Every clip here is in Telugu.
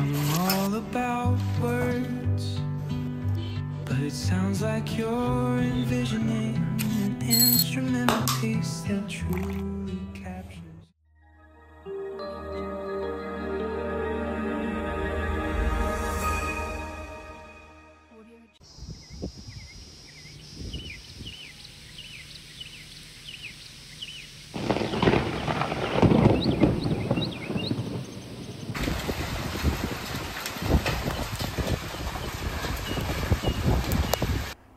I'm all about words, but it sounds like you're envisioning an instrumental piece that truly captures.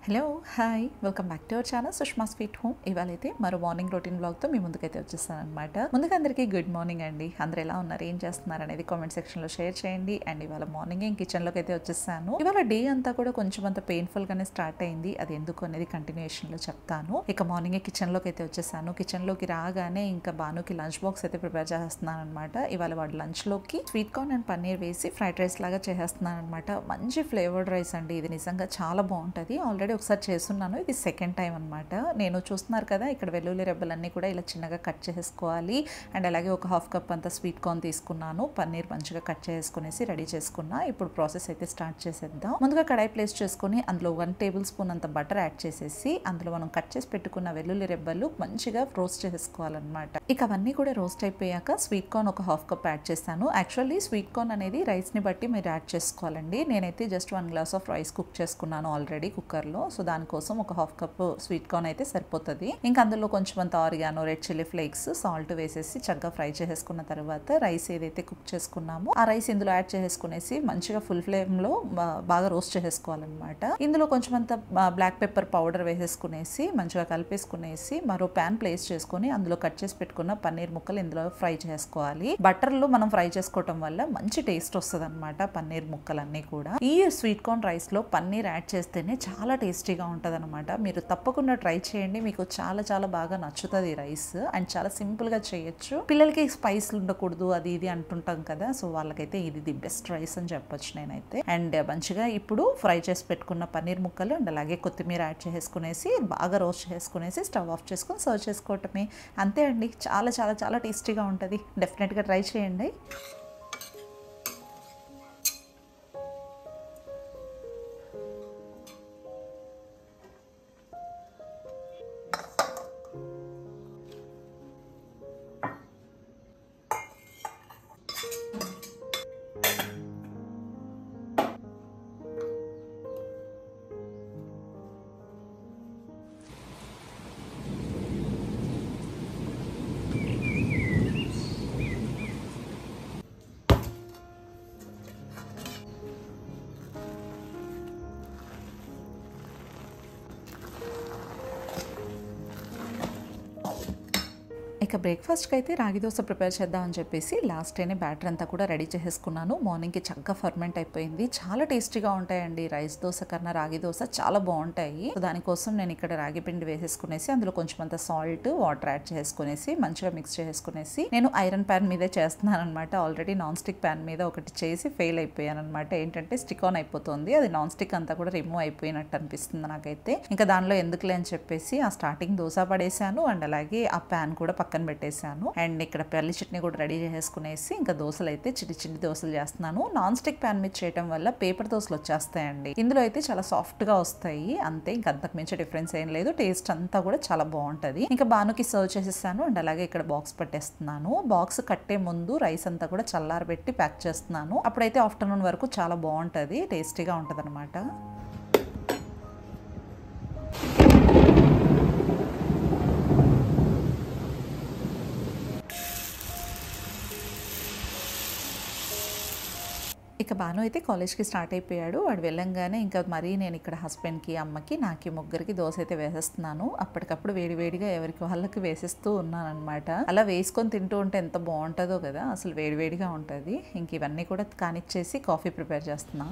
Hello hi welcome back to our channel Sushma sweet home. ఇవాళైతే మరో మార్నింగ్ రొటీన్ బ్లాగ్తో మీ ముందుకైతే వచ్చేస్తాను అనమాట. ముందుగా అందరికీ గుడ్ మార్నింగ్ అండి. అందరూ ఎలా ఉన్నారు, ఏం చేస్తున్నారు అనేది కామెంట్ సెక్షన్లో షేర్ చేయండి. అండ్ ఇవాళ మార్నింగ్ కిచెన్లోకి అయితే వచ్చేసాను. ఇవాళ డే అంతా కూడా కొంచెం అంత పెయిన్ఫుల్గానే స్టార్ట్ అయింది. అది ఎందుకు అనేది కంటిన్యూషన్లో చెప్తాను. ఇక మార్నింగ్ కిచెన్లోకి అయితే వచ్చేసాను. కిచెన్లోకి రాగానే ఇంకా బానుకి లంచ్ బాక్స్ అయితే ప్రిపేర్ చేస్తున్నాను అనమాట. ఇవాళ వాడు లంచ్లోకి స్వీట్ కార్న్ అండ్ పన్నీర్ వేసి ఫ్రైడ్ రైస్ లాగా చేసేస్తున్నాను అనమాట. మంచి ఫ్లేవర్డ్ రైస్ అండి. ఇది నిజంగా చాలా బాగుంటుంది. ఆల్రెడీ ఒకసారి చేస్తున్నాను, ఇది సెకండ్ టైం అనమాట. నేను చూస్తున్నారు కదా, ఇక్కడ వెల్లుల్లి రెబ్బలన్నీ కూడా ఇలా చిన్నగా కట్ చేసుకోవాలి. అండ్ అలాగే ఒక హాఫ్ కప్ అంతా స్వీట్ కార్న్ తీసుకున్నాను. పన్నీర్ మంచిగా కట్ చేసుకునేసి రెడీ చేసుకున్నా. ఇప్పుడు ప్రాసెస్ అయితే స్టార్ట్ చేసేద్దాం. ముందుగా కడాయి ప్లేస్ చేసుకుని అందులో 1 టేబుల్ స్పూన్ అంత బటర్ యాడ్ చేసేసి అందులో మనం కట్ చేసి పెట్టుకున్న వెల్లుల్లి రెబ్బలు మంచిగా రోస్ట్ చేసుకోవాలన్నమాట. ఇక అవన్నీ కూడా రోస్ట్ అయిపోయాక స్వీట్ కార్న్ ఒక హాఫ్ కప్ యాడ్ చేస్తాను. యాక్చువల్లీ స్వీట్ కార్న్ అనేది రైస్ని బట్టి మీరు యాడ్ చేసుకోవాలండి. నేనైతే just 1 glass of rice cook చేసుకున్నాను ఆల్రెడీ కుక్కర్లో. సో దానికోసం ఒక హాఫ్ కప్ స్వీట్ కార్న్ అయితే సరిపోతుంది. ఇంకా అందులో కొంచెం అంత oregano, red chilli flakes, salt వేసేసి చక్కగా ఫ్రై చేసుకున్న తర్వాత రైస్ ఏదైతే కుక్ చేసుకున్నామో ఆ రైస్ ఇందులో యాడ్ చేసుకునేసి మంచిగా ఫుల్ ఫ్లేమ్ లో బాగా రోస్ట్ చేసేసుకోవాలన్నమాట. ఇందులో కొంచెం అంత బ్లాక్ పెప్పర్ పౌడర్ వేసేసుకునేసి మంచిగా కలిపేసుకునేసి మరో ప్యాన్ ప్లేస్ చేసుకుని అందులో కట్ చేసి పెట్టుకున్న పన్నీర్ ముక్కలు ఇందులో ఫ్రై చేసుకోవాలి. బటర్ లో మనం ఫ్రై చేసుకోవటం వల్ల మంచి టేస్ట్ వస్తుంది అనమాట పన్నీర్ ముక్కలన్నీ కూడా. ఈ స్వీట్ కార్న్ రైస్ లో పన్నీర్ యాడ్ చేస్తేనే చాలా టేస్టీగా ఉంటుంది అనమాట. మీరు తప్పకుండా ట్రై చేయండి, మీకు చాలా చాలా బాగా నచ్చుతుంది రైస్. అండ్ చాలా సింపుల్ గా చేయొచ్చు. పిల్లలకి స్పైస్ ఉండకూడదు అది ఇది అంటుంటాం కదా, సో వాళ్ళకైతే ఇది ది బెస్ట్ రైస్ అని చెప్పొచ్చు నేనైతే. అండ్ మంచిగా ఇప్పుడు ఫ్రై చేసి పెట్టుకున్న పన్నీర్ ముక్కలు అండ్ అలాగే కొత్తిమీర యాడ్ చేసుకునేసి బాగా రోస్ట్ చేసుకునేసి స్టవ్ ఆఫ్ చేసుకొని సర్వ్ చేసుకోవటమే. అంతే అండి, చాలా చాలా చాలా టేస్టీగా ఉంటుంది. డెఫినెట్గా ట్రై చేయండి. ఇక బ్రేక్ఫాస్ట్కి అయితే రాగి దోశ ప్రిపేర్ చేద్దామని చెప్పేసి లాస్ట్ డేనే బ్యాటర్ అంతా కూడా రెడీ చేసేసుకున్నాను. మార్నింగ్కి చక్కగా ఫర్మెంట్ అయిపోయింది. చాలా టేస్టీగా ఉంటాయండి రైస్ దోశ కన్నా రాగి దోశ చాలా బాగుంటాయి. దానికోసం నేను ఇక్కడ రాగి పిండి వేసేసుకునేసి అందులో కొంచెం అంత సాల్ట్, వాటర్ యాడ్ చేసుకునేసి మంచిగా మిక్స్ చేసుకునేసి నేను ఐరన్ ప్యాన్ మీదే చేస్తున్నాను అనమాట. ఆల్రెడీ నాన్ స్టిక్ ప్యాన్ మీద ఒకటి చేసి ఫెయిల్ అయిపోయాను అనమాట. ఏంటంటే స్టిక్ ఆన్ అయిపోతుంది, అది నాన్ స్టిక్ అంతా కూడా రిమూవ్ అయిపోయినట్టు అనిపిస్తుంది నాకైతే. ఇంకా దానిలో ఎందుకులే అని చెప్పేసి ఆ స్టార్టింగ్ దోశ పడేసాను అండ్ అలాగే ఆ ప్యాన్ కూడా పక్కన పెట్టేశాను. అండ్ ఇక్కడ పల్లి చట్నీ కూడా రెడీ చేసుకునేసి ఇంకా దోశలు అయితే చిన్ని దోశలు చేస్తున్నాను. నాన్ స్టిక్ ప్యాన్ మీద చేయడం వల్ల పేపర్ దోశలు వచ్చేస్తాయండి. ఇందులో అయితే చాలా సాఫ్ట్ గా వస్తాయి అంతే, ఇంకా అంతకు మించి డిఫరెన్స్ ఏం లేదు. టేస్ట్ అంతా కూడా చాలా బాగుంటది. ఇంకా బానుకి సర్వ్ చేసేసాను అండ్ అలాగే ఇక్కడ బాక్స్ పెట్టేస్తున్నాను. బాక్స్ కట్టే ముందు రైస్ అంతా కూడా చల్లారబెట్టి ప్యాక్ చేస్తున్నాను. అప్పుడైతే ఆఫ్టర్నూన్ వరకు చాలా బాగుంటది, టేస్టీగా ఉంటది అనమాట. ఇక బాను అయితే కాలేజ్కి స్టార్ట్ అయిపోయాడు. వాడు వెళ్ళంగానే ఇంకా మరీ నేను ఇక్కడ హస్బెండ్కి, అమ్మకి, నాకు ముగ్గురికి దోశ అయితే వేసేస్తున్నాను. అప్పటికప్పుడు వేడివేడిగా ఎవరికి వాళ్ళకి వేసేస్తూ ఉన్నాను అనమాట. అలా వేసుకొని తింటూ ఉంటే ఎంత బాగుంటుందో కదా, అసలు వేడివేడిగా ఉంటుంది. ఇంక ఇవన్నీ కూడా కానిచ్చేసి కాఫీ ప్రిపేర్ చేస్తున్నా.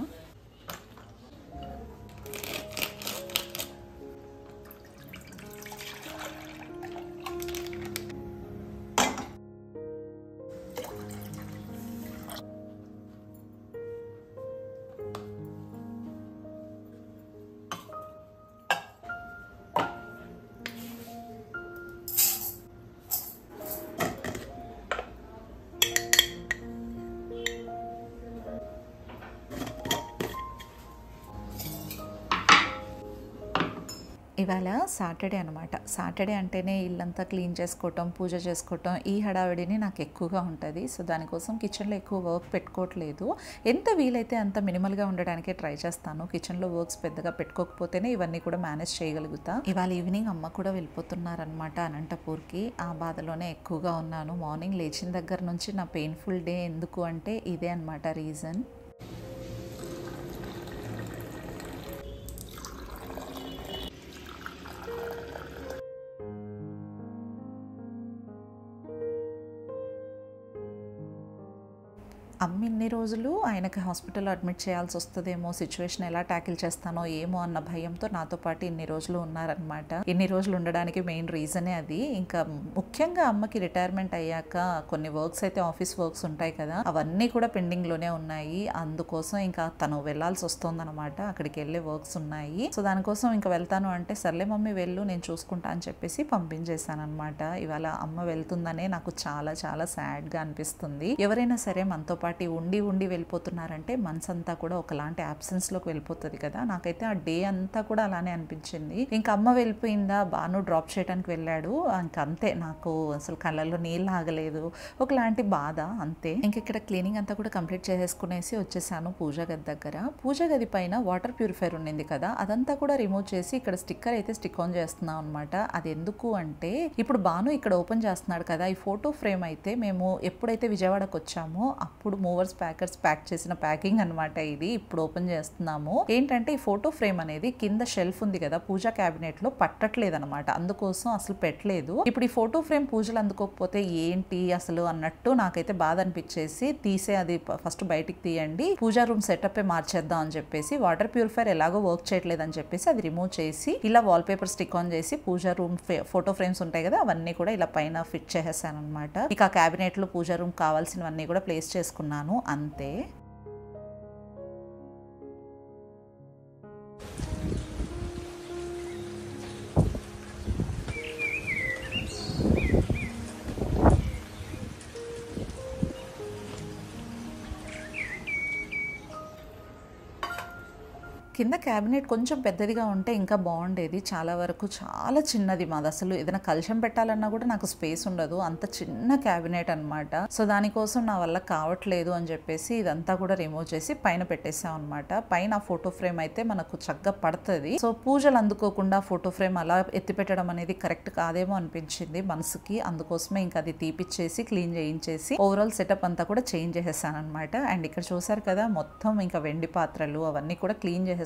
ఇవాళ సాటర్డే అనమాట. సాటర్డే అంటేనే ఇల్లంతా క్లీన్ చేసుకోవటం, పూజ చేసుకోవటం, ఈ హడావిడిని నాకు ఎక్కువగా ఉంటుంది. సో దానికోసం కిచెన్లో ఎక్కువ వర్క్ పెట్టుకోవట్లేదు. ఎంత వీలైతే అంత మినిమల్గా ఉండడానికే ట్రై చేస్తాను. కిచెన్లో వర్క్స్ పెద్దగా పెట్టుకోకపోతేనే ఇవన్నీ కూడా మేనేజ్ చేయగలుగుతా. ఇవాళ ఈవినింగ్ అమ్మ కూడా వెళ్ళిపోతున్నారనమాట అనంతపూర్కి. ఆ బాధలోనే ఎక్కువగా ఉన్నాను. మార్నింగ్ లేచిన దగ్గర నుంచి నా పెయిన్ఫుల్ డే ఎందుకు అంటే ఇదే అనమాట రీజన్. అమ్మ ఇన్ని రోజులు ఆయనకి హాస్పిటల్లో అడ్మిట్ చేయాల్సి వస్తుందేమో, సిచ్యువేషన్ ఎలా ట్యాకిల్ చేస్తానో ఏమో అన్న భయంతో నాతో పాటు ఇన్ని రోజులు ఉన్నారనమాట. ఇన్ని రోజులు ఉండడానికి మెయిన్ రీజనే అది. ఇంకా ముఖ్యంగా అమ్మకి రిటైర్మెంట్ అయ్యాక కొన్ని వర్క్స్ అయితే ఆఫీస్ వర్క్స్ ఉంటాయి కదా, అవన్నీ కూడా పెండింగ్లోనే ఉన్నాయి. అందుకోసం ఇంకా తను వెళ్లాల్సి వస్తుందన్నమాట. అక్కడికి వెళ్ళే వర్క్స్ ఉన్నాయి. సో దానికోసం ఇంకా వెళ్తాను అంటే సర్లే మమ్మీ వెళ్ళు నేను చూసుకుంటా అని చెప్పేసి పంపించేశాను అనమాట. ఇవాళ అమ్మ వెళ్తుందనే నాకు చాలా చాలా సాడ్గా అనిపిస్తుంది. ఎవరైనా సరే మనతో పాటు ఉండి ఉండి వెళ్ళిపోతున్నారంటే మనసంతా కూడా ఒకలాంటి అబ్సెన్స్లోకి వెళ్ళిపోతుంది కదా. నాకైతే ఆ డే అంతా కూడా అలానే అనిపించింది. ఇంకా అమ్మ వెళ్ళిపోయిందా, బాను డ్రాప్ చేయడానికి వెళ్ళాడు, ఇంకా అంతే. నాకు అసలు కళ్ళల్లో నీళ్ళు ఆగలేదు, ఒకలాంటి బాధ అంతే. ఇంక ఇక్కడ క్లీనింగ్ అంతా కూడా కంప్లీట్ చేసేసుకునేసి వచ్చేసాను పూజ గది దగ్గర. పూజ గది పైన వాటర్ ప్యూరిఫైర్ ఉండింది కదా, అదంతా కూడా రిమూవ్ చేసి ఇక్కడ స్టిక్కర్ అయితే స్టిక్ ఆన్ చేస్తున్నాం అనమాట. అది ఎందుకు అంటే ఇప్పుడు బాను ఇక్కడ ఓపెన్ చేస్తున్నాడు కదా, ఈ ఫోటో ఫ్రేమ్ అయితే మేము ఎప్పుడైతే విజయవాడకు వచ్చామో అప్పుడు మూవర్స్ ప్యాకర్స్ ప్యాక్ చేసిన ప్యాకింగ్ అనమాట. ఇది ఇప్పుడు ఓపెన్ చేస్తున్నాము. ఏంటంటే ఈ ఫోటో ఫ్రేమ్ అనేది కింద షెల్ఫ్ ఉంది కదా పూజా క్యాబినెట్ లో, పట్టట్లేదు అనమాట. అందుకోసం అసలు పెట్టలేదు. ఇప్పుడు ఈ ఫోటో ఫ్రేమ్ పూజలు అందుకోకపోతే ఏంటి అసలు అన్నట్టు నాకైతే బాధ అనిపించేసి తీసే అది ఫస్ట్ బయటికి తీయండి, పూజా రూమ్ సెటప్ మార్చేద్దాం అని చెప్పేసి, వాటర్ ప్యూరిఫైర్ ఎలాగో వర్క్ చేయట్లేదు అని చెప్పేసి అది రిమూవ్ చేసి ఇలా వాల్ పేపర్ స్టిక్ ఆన్ చేసి పూజా రూమ్ ఫోటో ఫ్రేమ్స్ ఉంటాయి కదా అవన్నీ కూడా ఇలా పైన ఫిట్ చేసేసాను అనమాట. ఇక ఆ క్యాబినెట్ లో పూజా రూమ్ కావాల్సినవన్నీ కూడా ప్లేస్ చేసుకున్నాను అంతే. కింద క్యాబినెట్ కొంచెం పెద్దదిగా ఉంటే ఇంకా బాగుండేది. చాలా వరకు చాలా చిన్నది మాది. అసలు ఏదైనా కలశం పెట్టాలన్నా కూడా నాకు స్పేస్ ఉండదు, అంత చిన్న క్యాబినెట్ అనమాట. సో దానికోసం నా వల్ల కావట్లేదు అని చెప్పేసి ఇదంతా కూడా రిమూవ్ చేసి పైన పెట్టేసాం అనమాట. పైన ఫోటో ఫ్రేమ్ అయితే మనకు చక్కగా పడుతుంది. సో పూజలు అందుకోకుండా ఫోటో ఫ్రేమ్ అలా ఎత్తి పెట్టడం అనేది కరెక్ట్ కాదేమో అనిపించింది మనసుకి. అందుకోసమే ఇంకా అది తీపిచ్చేసి క్లీన్ చేయించేసి ఓవరాల్ సెటప్ అంతా కూడా చేంజ్ చేసేసాను అనమాట. అండ్ ఇక్కడ చూసారు కదా మొత్తం ఇంకా వెండి పాత్రలు అవన్నీ కూడా క్లీన్ చేసేసుకుంటున్నాను.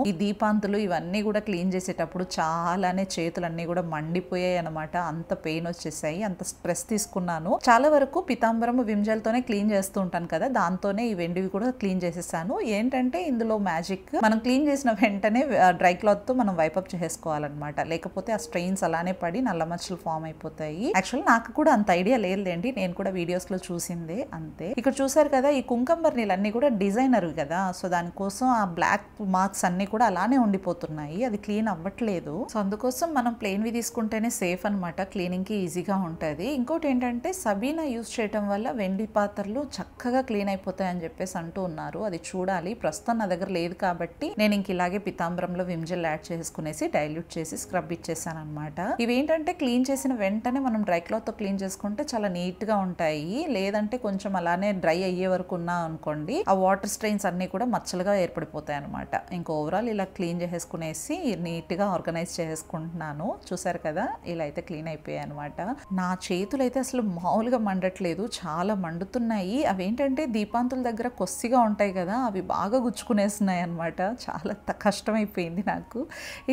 ఈ దీపాంతులు ఇవన్నీ కూడా క్లీన్ చేసేటప్పుడు చాలానే చేతులన్నీ కూడా మండిపోయాయి అనమాట. అంత పెయిన్ వచ్చేసాయి, అంత స్ట్రెస్ తీసుకున్నాను. చాలా వరకు పితాంబరం విమ్జల్తోనే క్లీన్ చేస్తూ ఉంటాను కదా, దాంతోనే ఈ వెండివి కూడా క్లీన్ చేసేసాను. ఏంటంటే ఇందులో మ్యాజిక్, మనం క్లీన్ చేసిన వెంటనే డ్రై క్లాత్ తో మనం వైపప్ చేసుకోవాలన్నమాట. లేకపోతే ఆ స్ట్రెయిన్స్ అలానే పడి నల్ల మచ్చలు ఫామ్ అయిపోతాయి. యాక్చువల్లీ నాకు కూడా అంత ఐడియా లేదండి, నేను కూడా వీడియోస్ లో చూసిందే అంతే. ఇక్కడ చూసారు కదా ఈ కుంకంబర్ నీళ్ళన్నీ కూడా డిజైనర్ కదా, సో దానికోసం ఆ బ్లాక్ మార్క్స్ అన్ని కూడా అలానే ఉండిపోతున్నాయి, అది క్లీన్ అవ్వట్లేదు. సో అందుకోసం మనం ప్లెయిన్వి తీసుకుంటేనే సేఫ్ అనమాట, క్లీనింగ్ కి ఈజీగా ఉంటుంది. ఇంకోటి ఏంటంటే సబీనా యూజ్ చేయడం వల్ల వెండి పాత్రలు చక్కగా క్లీన్ అయిపోతాయి అని చెప్పేసి అంటూ ఉన్నారు. అది చూడాలి. ప్రస్తుతం నా దగ్గర లేదు కాబట్టి నేను ఇంక ఇలాగే పితాంబరంలో విమ్జెల్ యాడ్ చేసుకునేసి డైల్యూట్ చేసి స్క్రబ్ ఇచ్చేసాను అనమాట. ఇవేంటంటే క్లీన్ చేసిన వెంటనే మనం డ్రై క్లాత్ తో క్లీన్ చేసుకుంటే చాలా నీట్ గా ఉంటాయి. లేదంటే కొంచెం అలానే డ్రై అయ్యే వరకు ఉన్నా అనుకోండి, ఆ వాటర్ స్ట్రెయిన్స్ అన్ని కూడా మచ్చలుగా ఏర్పడిపోతాయి అనమాట. ఇంకా ఓవరాల్ ఇలా క్లీన్ చేసేసుకునేసి నీట్గా ఆర్గనైజ్ చేసుకుంటున్నాను. చూసారు కదా ఇలా అయితే క్లీన్ అయిపోయాయి అనమాట. నా చేతులు అయితే అసలు మామూలుగా మండట్లేదు, చాలా మండుతున్నాయి. అవేంటంటే దీపాంతుల దగ్గర కొద్దిగా ఉంటాయి కదా, అవి బాగా గుచ్చుకునేస్తున్నాయి అనమాట. చాలా కష్టమైపోయింది నాకు.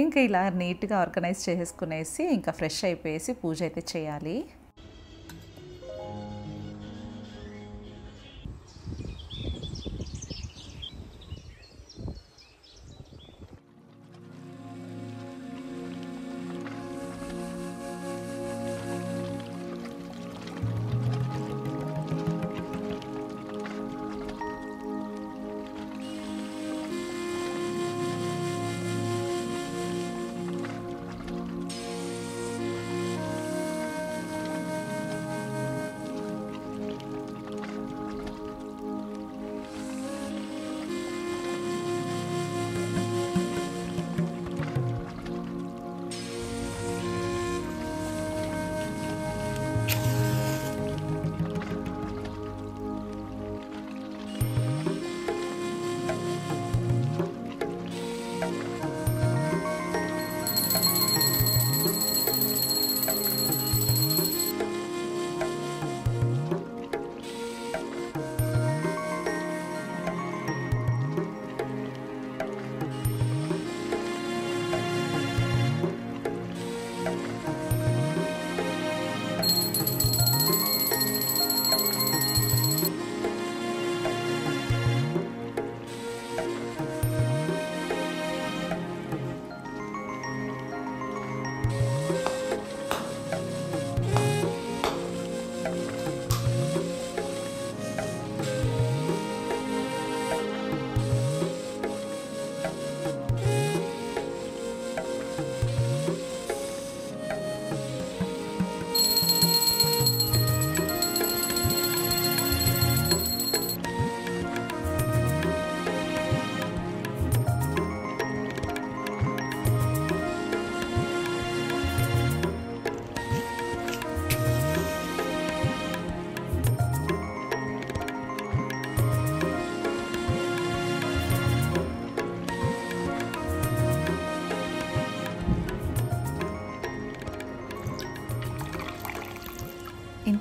ఇంకా ఇలా నీట్గా ఆర్గనైజ్ చేసుకునేసి ఇంకా ఫ్రెష్ అయిపోయేసి పూజ అయితే చేయాలి.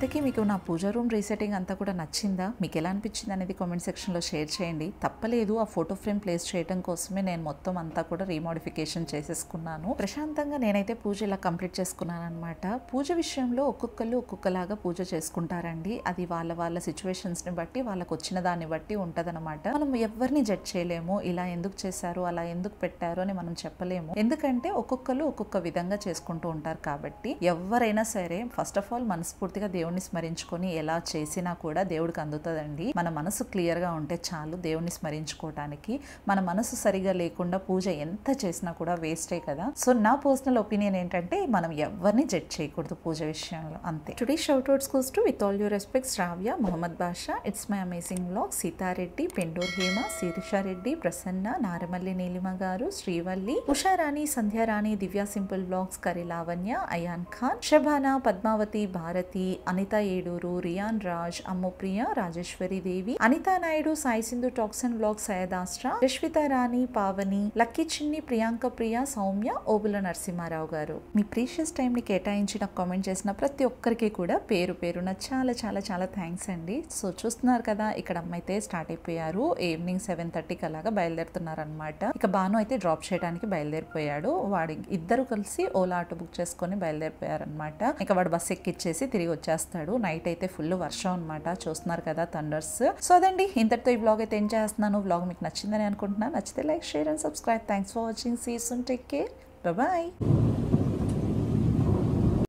ఇంతకీ మీకు నా పూజ రూమ్ రీసెట్టింగ్ అంతా కూడా నచ్చిందా? మీకు ఎలా అనిపించింది అనేది కామెంట్ సెక్షన్లో షేర్ చేయండి. తప్పలేదు, ఆ ఫోటో ఫ్రేమ్ ప్లేస్ చేయడం కోసమే నేను మొత్తం అంతా కూడా రీమోడిఫికేషన్ చేసేసుకున్నాను. ప్రశాంతంగా నేనైతే పూజ ఇలా కంప్లీట్ చేసుకున్నాను అనమాట. పూజ విషయంలో ఒక్కొక్కరు ఒక్కొక్కలాగా పూజ చేసుకుంటారండి. అది వాళ్ళ సిచ్యువేషన్స్ని బట్టి, వాళ్ళకు వచ్చిన దాన్ని బట్టి ఉంటదన్నమాట. మనం ఎవరిని జడ్జ్ చేయలేము. ఇలా ఎందుకు చేశారు, అలా ఎందుకు పెట్టారు అని మనం చెప్పలేము. ఎందుకంటే ఒక్కొక్కరు ఒక్కొక్క విధంగా చేసుకుంటూ ఉంటారు. కాబట్టి ఎవరైనా సరే ఫస్ట్ ఆఫ్ ఆల్ మనస్ఫూర్తిగా దేవుణ్ణి స్మరించుకొని ఎలా చేసినా కూడా దేవుడికి అందుతుందండి. మన మనసు క్లియర్గా ఉంటే చాలు దేవుణ్ణి స్మరించుకోవటానికి. మన మనసు సరిగా లేకుండా పూజ ఎంత చేసినా కూడా వేస్టే కదా. సో నా పర్సనల్ ఒపీనియన్ ఏంటంటే మనం ఎవరిని జడ్జ్ చేయకూడదు పూజ విషయంలో, అంతే. Today shout outs goes to with all due respect Shravya, Mohammed Basha, it's my amazing vlog, Sitareddy, Pendur Hema, Sirishareddy, Prasanna, Naramalli Neelima garu, Srivalli, Usharani, Sandhyarani, Divya simple vlogs, Kari Lavanya, Ayaan Khan, Shabana, Padmavathi, Bharathi, Anitha Eduru, Riyan Raj, Ammupriya, Rajeshwari Devi, Anitha Naidu, Sai Sindhu talks and vlogs, సయదాస్ట్రా, రష్మిత రాణి, పావని, లక్కీ చిన్ని, ప్రియాంక ప్రియ, సౌమ్య, ఓబుల నరసింహారావు గారు. మీ ప్రీషియస్ టైం ని కేటాయించి నాకు కామెంట్ చేసిన ప్రతి ఒక్కరికి కూడా పేరు పేరున చాలా చాలా చాలా థ్యాంక్స్ అండి. సో చూస్తున్నారు కదా, ఇక్కడ అమ్మ అయితే స్టార్ట్ అయిపోయారు. ఈవినింగ్ 7:30కి అలాగా బయలుదేరుతున్నారు అనమాట. ఇక బాను అయితే డ్రాప్ చేయడానికి బయలుదేరిపోయాడు. వాడి ఇద్దరు కలిసి ఓలా ఆటో బుక్ చేసుకొని బయలుదేరిపోయారు అనమాట. ఇక వాడు బస్ ఎక్కిచ్చేసి తిరిగి వచ్చేస్తాడు. నైట్ అయితే ఫుల్ వర్షం అనమాట, చూస్తున్నారు కదా, థండర్స్. సో అదండి, ఇంతటితో ఈ వ్లాగ్ అయితే ఏం చేస్తున్నాను. వ్లాగ్ మీకు నచ్చిందని అనుకుంటున్నాను. నచ్చితే like, share and subscribe. Thanks for watching. See you soon. Take care. Bye.